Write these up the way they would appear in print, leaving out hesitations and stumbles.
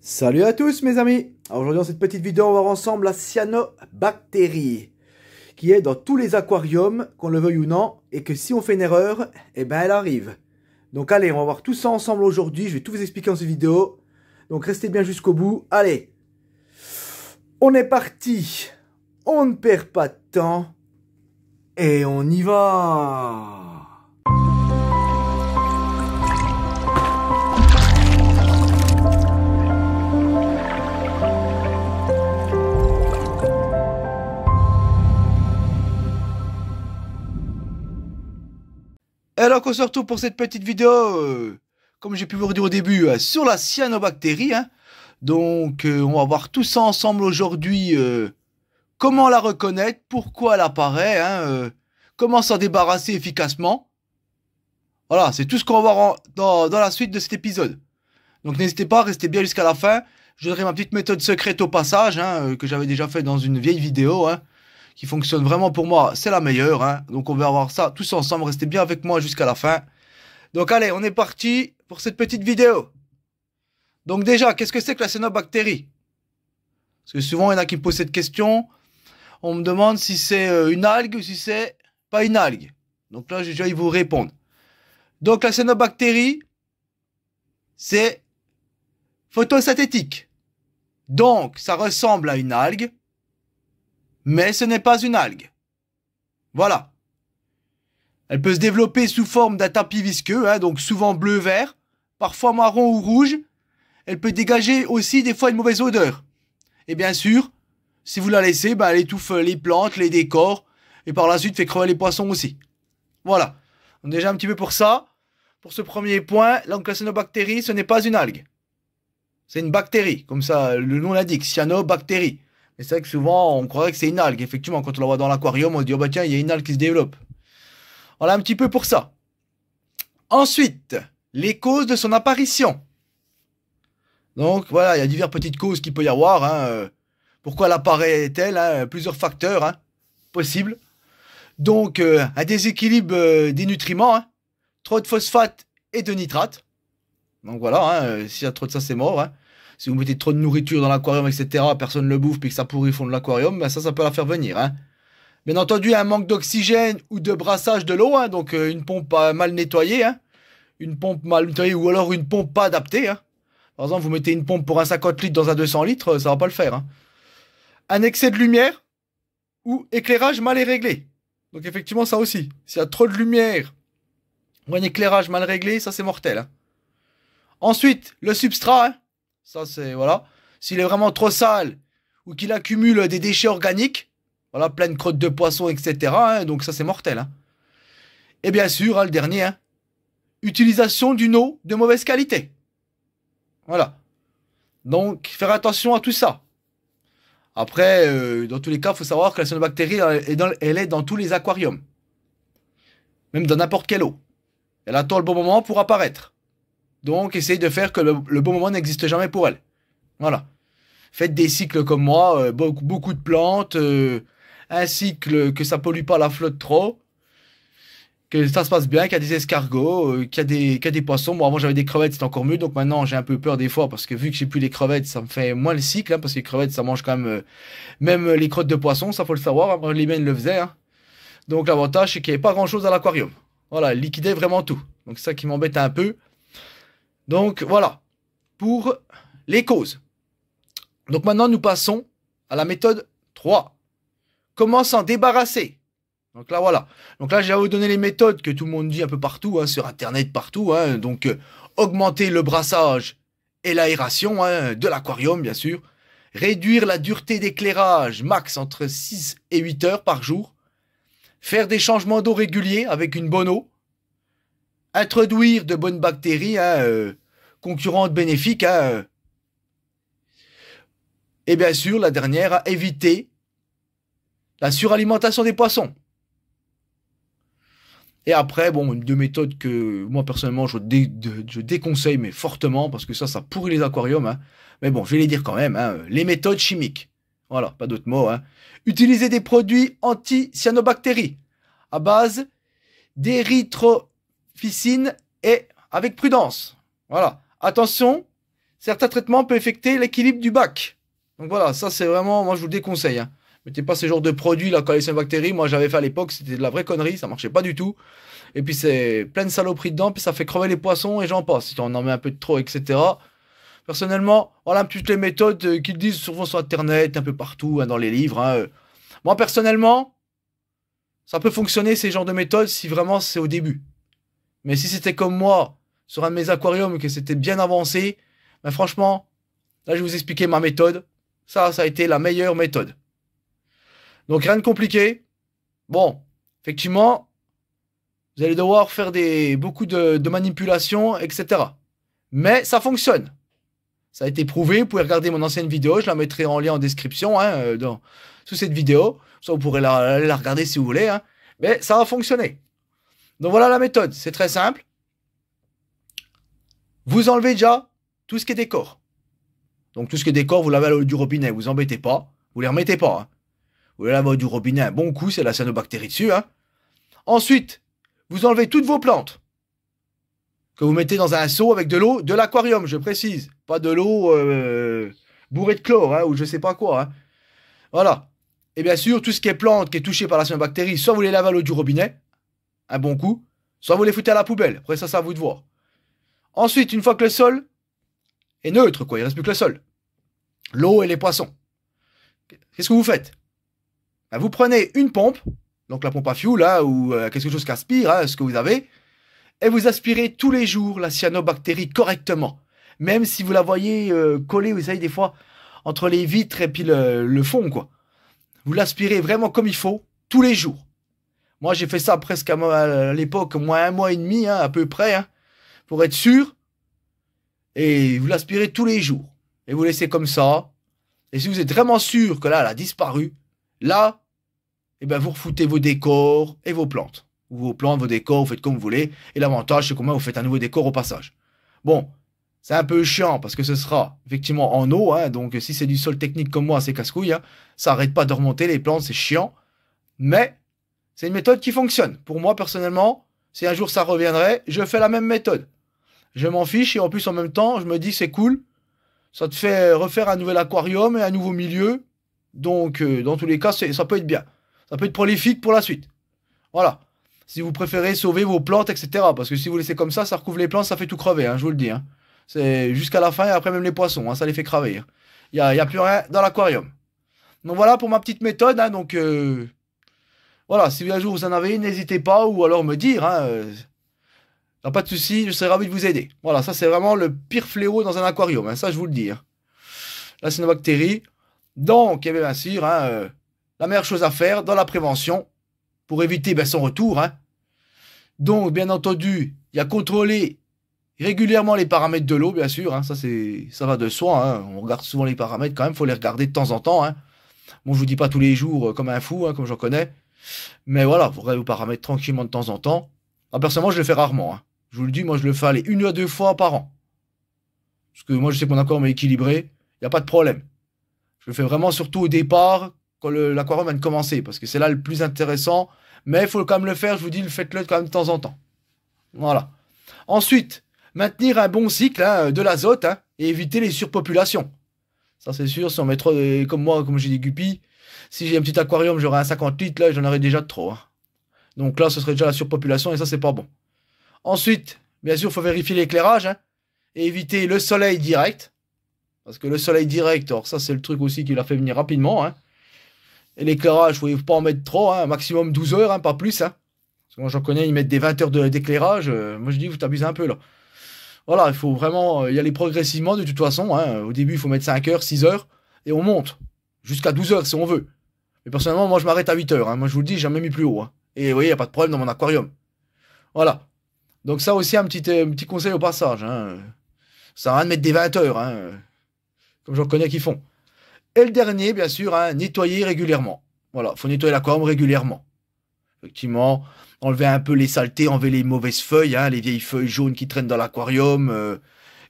Salut à tous mes amis. Alors aujourd'hui dans cette petite vidéo on va voir ensemble la cyanobactérie qui est dans tous les aquariums, qu'on le veuille ou non, et que si on fait une erreur, eh ben elle arrive. Donc allez, on va voir tout ça ensemble aujourd'hui, je vais tout vous expliquer dans cette vidéo. Donc restez bien jusqu'au bout. Allez, on est parti, on ne perd pas de temps et on y va. Et donc on se retrouve pour cette petite vidéo, comme j'ai pu vous le dire au début, sur la cyanobactérie. Donc on va voir tout ça ensemble aujourd'hui, comment la reconnaître, pourquoi elle apparaît, comment s'en débarrasser efficacement. Voilà, c'est tout ce qu'on va voir dans la suite de cet épisode. Donc n'hésitez pas, restez bien jusqu'à la fin. Je donnerai ma petite méthode secrète au passage, que j'avais déjà fait dans une vieille vidéo, qui fonctionne vraiment pour moi, c'est la meilleure. Donc on va voir ça tous ensemble, restez bien avec moi jusqu'à la fin. Donc allez, on est parti pour cette petite vidéo. Donc déjà, qu'est-ce que c'est que la cyanobactérie? Parce que souvent il y en a qui me posent cette question. On me demande si c'est une algue ou si c'est pas une algue. Donc là, je vais vous répondre. Donc la cyanobactérie, c'est photosynthétique. Donc ça ressemble à une algue, mais ce n'est pas une algue. Voilà. Elle peut se développer sous forme d'un tapis visqueux, donc souvent bleu-vert, parfois marron ou rouge. Elle peut dégager aussi des fois une mauvaise odeur. Et bien sûr, si vous la laissez, elle étouffe les plantes, les décors, et par la suite fait crever les poissons aussi. Voilà. Donc déjà un petit peu pour ça. Pour ce premier point, donc la cyanobactérie, ce n'est pas une algue. C'est une bactérie, comme ça le nom l'indique, cyanobactérie. Mais c'est vrai que souvent, on croirait que c'est une algue. Effectivement, quand on la voit dans l'aquarium, on se dit, oh bah tiens, il y a une algue qui se développe. Voilà un petit peu pour ça. Ensuite, les causes de son apparition. Donc, voilà, il y a diverses petites causes qu'il peut y avoir. Pourquoi elle apparaît-elle, plusieurs facteurs possibles. Donc, un déséquilibre des nutriments. Trop de phosphate et de nitrate. Donc voilà, s'il y a trop de ça, c'est mort. Si vous mettez trop de nourriture dans l'aquarium, etc., personne ne le bouffe, puis que ça pourrit le fond de l'aquarium, ça peut la faire venir. Bien entendu, un manque d'oxygène ou de brassage de l'eau, donc une pompe mal nettoyée, une pompe mal nettoyée ou alors une pompe pas adaptée. Par exemple, vous mettez une pompe pour un 50 litres dans un 200 litres, ça va pas le faire. Un excès de lumière ou éclairage mal réglé. Donc effectivement, ça aussi. S'il y a trop de lumière ou un éclairage mal réglé, ça c'est mortel. Ensuite, le substrat, ça c'est, voilà. S'il est vraiment trop sale ou qu'il accumule des déchets organiques, voilà, plein de crottes de poisson, etc. Donc ça c'est mortel. Et bien sûr, le dernier, utilisation d'une eau de mauvaise qualité. Voilà. Donc, faire attention à tout ça. Après, dans tous les cas, il faut savoir que la cyanobactérie, elle est dans tous les aquariums. Même dans n'importe quelle eau. Elle attend le bon moment pour apparaître. Donc, essayez de faire que le bon moment n'existe jamais pour elle. Voilà. Faites des cycles comme moi, beaucoup de plantes, un cycle que ça pollue pas la flotte trop, que ça se passe bien, qu'il y a des escargots, qu'il y a des poissons. Bon, avant j'avais des crevettes, c'est encore mieux, donc maintenant j'ai un peu peur des fois, parce que vu que j'ai plus les crevettes, ça me fait moins le cycle, parce que les crevettes, ça mange quand même, même les crottes de poisson, ça faut le savoir, les miennes le faisaient. Donc l'avantage, c'est qu'il n'y avait pas grand-chose à l'aquarium. Voilà, elle liquidait vraiment tout. Donc c'est ça qui m'embête un peu. Donc voilà, pour les causes. Donc maintenant, nous passons à la méthode 3. Comment s'en débarrasser? Donc là, voilà. Donc là, je vais vous donner les méthodes que tout le monde dit un peu partout, sur Internet, partout. Donc, augmenter le brassage et l'aération de l'aquarium, bien sûr. Réduire la dureté d'éclairage, max entre 6 et 8 heures par jour. Faire des changements d'eau réguliers avec une bonne eau. Introduire de bonnes bactéries, concurrentes bénéfiques. Et bien sûr, la dernière, éviter la suralimentation des poissons. Et après, bon, deux méthodes que moi personnellement je déconseille, mais fortement, parce que ça pourrit les aquariums. Mais bon, je vais les dire quand même. Les méthodes chimiques. Voilà, pas d'autres mots. Utiliser des produits anti-cyanobactéries à base d'érythromycine et avec prudence. Voilà. Attention, certains traitements peuvent affecter l'équilibre du bac. Donc voilà, ça c'est vraiment, moi je vous le déconseille. Hein. Mettez pas ce genre de produit là quand les bactéries. Moi j'avais fait à l'époque, c'était de la vraie connerie, ça marchait pas du tout. Et puis c'est plein de saloperies dedans, puis ça fait crever les poissons et j'en passe. Si on en met un peu de trop, etc. Personnellement, voilà toutes les méthodes qu'ils disent souvent sur internet, un peu partout, hein, dans les livres. Hein. Moi personnellement, ça peut fonctionner ces genres de méthodes si vraiment c'est au début. Mais si c'était comme moi, sur un de mes aquariums, que c'était bien avancé, ben franchement, là je vais vous expliquer ma méthode. Ça a été la meilleure méthode. Donc rien de compliqué. Bon, effectivement, vous allez devoir faire beaucoup de manipulations, etc. Mais ça fonctionne. Ça a été prouvé. Vous pouvez regarder mon ancienne vidéo. Je la mettrai en lien en description hein, sous cette vidéo. Ça, vous pourrez la regarder si vous voulez. Hein. Mais ça va fonctionner. Donc voilà la méthode. C'est très simple. Vous enlevez déjà tout ce qui est décor. Donc tout ce qui est décor, vous lavez à l'eau du robinet. Vous embêtez pas. Vous les remettez pas. Hein. Vous lavez à l'eau du robinet un bon coup. C'est la cyanobactérie dessus. Hein. Ensuite, vous enlevez toutes vos plantes que vous mettez dans un seau avec de l'eau de l'aquarium, je précise. Pas de l'eau bourrée de chlore hein, ou je sais pas quoi. Hein. Voilà. Et bien sûr, tout ce qui est plante qui est touché par la cyanobactérie, soit vous les lavez à l'eau du robinet, un bon coup, soit vous les foutez à la poubelle. Après ça, c'est à vous de voir. Ensuite, une fois que le sol est neutre, quoi, il ne reste plus que le sol, l'eau et les poissons, qu'est-ce que vous faites? Ben, vous prenez une pompe, donc la pompe à fioul, là, ou quelque chose qui aspire, hein, ce que vous avez, et vous aspirez tous les jours la cyanobactérie correctement. Même si vous la voyez collée, vous savez, des fois, entre les vitres et puis le fond, quoi. Vous l'aspirez vraiment comme il faut, tous les jours. Moi, j'ai fait ça presque à l'époque, moins 1 mois et demi, hein, à peu près, hein, pour être sûr. Et vous l'aspirez tous les jours. Et vous laissez comme ça. Et si vous êtes vraiment sûr que là, elle a disparu, là, eh ben, vous refoutez vos décors et vos plantes. Ou vos plantes, vos décors, vous faites comme vous voulez. Et l'avantage, c'est qu'au moins, vous faites un nouveau décor au passage. Bon, c'est un peu chiant parce que ce sera effectivement en eau. Hein, donc, si c'est du sol technique comme moi, c'est casse-couille. Hein, ça n'arrête pas de remonter les plantes, c'est chiant. Mais c'est une méthode qui fonctionne. Pour moi, personnellement, si un jour ça reviendrait, je fais la même méthode. Je m'en fiche et en plus, en même temps, je me dis c'est cool. Ça te fait refaire un nouvel aquarium et un nouveau milieu. Donc, dans tous les cas, ça peut être bien. Ça peut être prolifique pour la suite. Voilà. Si vous préférez sauver vos plantes, etc. Parce que si vous laissez comme ça recouvre les plantes, ça fait tout crever, hein, je vous le dis. Hein. C'est jusqu'à la fin et après même les poissons, hein, ça les fait crever. Hein. Il n'y a plus rien dans l'aquarium. Donc voilà pour ma petite méthode. Hein, donc voilà, si un jour vous en avez une, n'hésitez pas ou alors me dire. Hein, pas de souci, je serai ravi de vous aider. Voilà, ça c'est vraiment le pire fléau dans un aquarium. Hein, ça je vous le dis. Hein. La cyanobactérie. Donc, bien sûr, hein, la meilleure chose à faire dans la prévention pour éviter son retour. Hein. Donc, bien entendu, il y a contrôler régulièrement les paramètres de l'eau, bien sûr. Hein, ça va de soi. Hein. On regarde souvent les paramètres quand même. Il faut les regarder de temps en temps. Hein. Bon, je vous dis pas tous les jours comme un fou, hein, comme j'en connais. Mais voilà, vous regardez vos paramètres tranquillement de temps en temps. Alors, personnellement, je le fais rarement. Hein. Je vous le dis, moi, je le fais aller 1 à 2 fois par an. Parce que moi, je sais que mon aquarium est équilibré. Il n'y a pas de problème. Je le fais vraiment surtout au départ, quand l'aquarium vient de commencer. Parce que c'est là le plus intéressant. Mais il faut quand même le faire. Je vous dis, faites-le quand même de temps en temps. Voilà. Ensuite, maintenir un bon cycle hein, de l'azote hein, et éviter les surpopulations. Ça, c'est sûr. Si on met trop, comme moi, comme j'ai des guppies, si j'ai un petit aquarium, j'aurais un 50 litres, là, j'en aurais déjà de trop. Hein. Donc là, ce serait déjà la surpopulation et ça, c'est pas bon. Ensuite, bien sûr, il faut vérifier l'éclairage hein, et éviter le soleil direct. Parce que le soleil direct, alors ça, c'est le truc aussi qui l'a fait venir rapidement. Hein. Et l'éclairage, il ne faut pas en mettre trop, hein, maximum 12 heures, hein, pas plus. Hein. Parce que moi, j'en connais, ils mettent des 20 heures d'éclairage. Moi, je dis, vous t'abusez un peu, là. Voilà, il faut vraiment y aller progressivement, de toute façon. Hein. Au début, il faut mettre 5 heures, 6 heures, et on monte. Jusqu'à 12 heures, si on veut. Mais personnellement, moi, je m'arrête à 8 heures. Hein. Moi, je vous le dis, j'ai jamais mis plus haut. Hein. Et vous voyez, il n'y a pas de problème dans mon aquarium. Voilà. Donc ça aussi, un petit conseil au passage. Hein. Ça sert à rien de mettre des 20 heures, hein, comme j'en connais qui font. Et le dernier, bien sûr, hein, nettoyer régulièrement. Voilà, il faut nettoyer l'aquarium régulièrement. Effectivement, enlever un peu les saletés, enlever les mauvaises feuilles, hein, les vieilles feuilles jaunes qui traînent dans l'aquarium,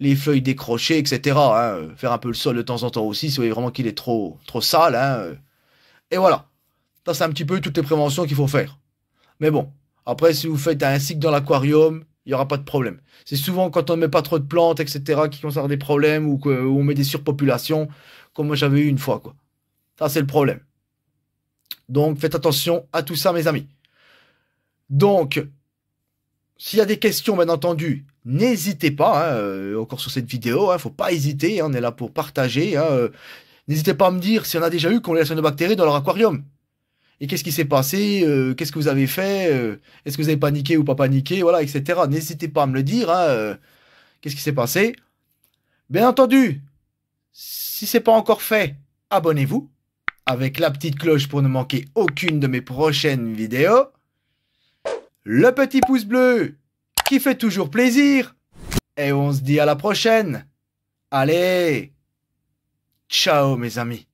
les feuilles décrochées, etc. Hein, faire un peu le sol de temps en temps aussi, si vous voyez vraiment qu'il est trop sale. Hein, et voilà. Ça, c'est un petit peu toutes les préventions qu'il faut faire. Mais bon, après, si vous faites un cycle dans l'aquarium, il n'y aura pas de problème. C'est souvent quand on ne met pas trop de plantes, etc., qui commence à avoir des problèmes ou où on met des surpopulations, comme moi j'avais eu une fois, quoi. Ça, c'est le problème. Donc, faites attention à tout ça, mes amis. Donc, s'il y a des questions, bien entendu, n'hésitez pas, hein, encore sur cette vidéo, hein, faut pas hésiter, hein, on est là pour partager. Hein, n'hésitez pas à me dire s'il y en a déjà eu qu'on laisse une bactérie dans leur aquarium. Et qu'est-ce qui s'est passé, qu'est-ce que vous avez fait, est-ce que vous avez paniqué ou pas paniqué, voilà, etc. N'hésitez pas à me le dire, hein, qu'est-ce qui s'est passé. Bien entendu, si c'est pas encore fait, abonnez-vous avec la petite cloche pour ne manquer aucune de mes prochaines vidéos. Le petit pouce bleu qui fait toujours plaisir. Et on se dit à la prochaine. Allez, ciao mes amis.